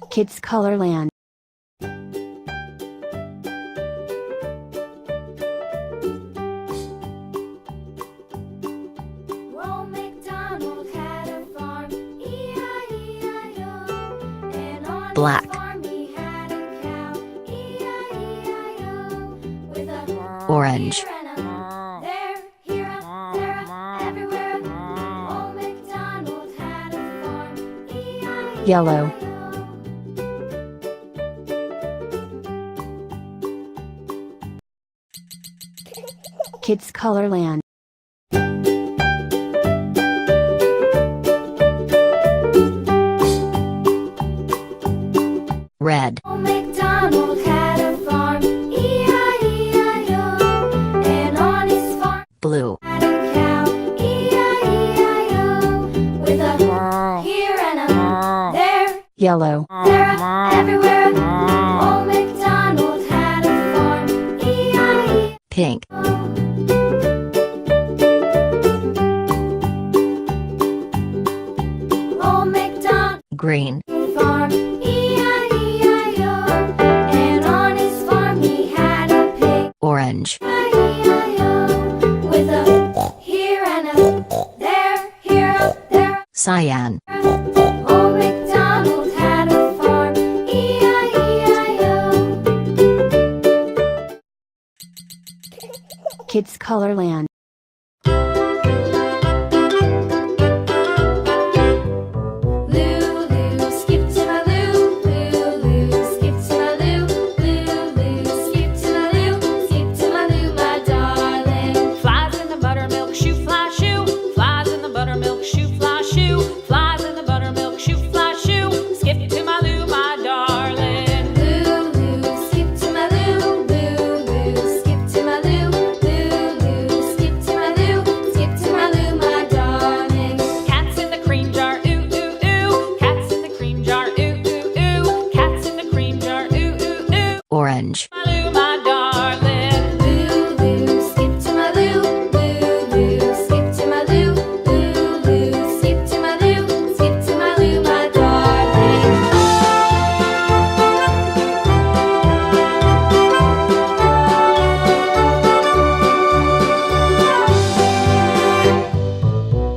Kids Colorland. Old MacDonald had a farm, E-I-E-I-O. And on Black. his farm he had a cow, E-I-E-I-O. With a Orange. here and a there, here a, there a, everywhere a. Old MacDonald had a farm, E-I-E-I-O. Yellow. Kids Colorland. Red. Old MacDonald had a farm, E-I-E-I-O. And on his farm Blue. had a cow, E-I-E-I-O. With a here and a there, Yellow. there a, everywhere a. Old MacDonald had a farm, E-I-E-I-O. Pink. Old MacDonald Green. farm, E-I-E-I-O. And on his farm he had a pig, Orange. E-I-E-I-O. With a here and a there, here a, there Cyan. a. Old MacDonald had a farm, E-I-E-I-O. Kids Colorland. Lulu, skip to my Lou, Lulu, skip to my Lou, Lulu, skip to my Lou, skip to my Lou, my darling. Flies in the buttermilk shoe, fly shoe. Flies in the buttermilk shoe, fly shoe. Flies in the buttermilk shoe, fly shoe. Skip to my Lou, my darling. Lulu, skip to my Lou, Lulu, skip to my Lou, Lulu, skip to my Lou, skip to my Lou, my darling. Cats in the cream jar, ooh ooh ooh. Cats in the cream jar, ooh ooh ooh. Cats in the cream jar, ooh ooh ooh. Orange. My Lou, my darling. Lulu, skip to my Lou, Lulu, skip to my Lou, Lulu, skip to my Lou, skip to my Lou, my darling.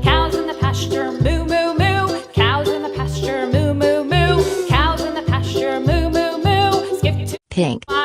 Cows in the pasture, moo moo moo. Cows in the pasture, moo moo moo. Cows in the pasture, moo moo moo. Skip to Pink. my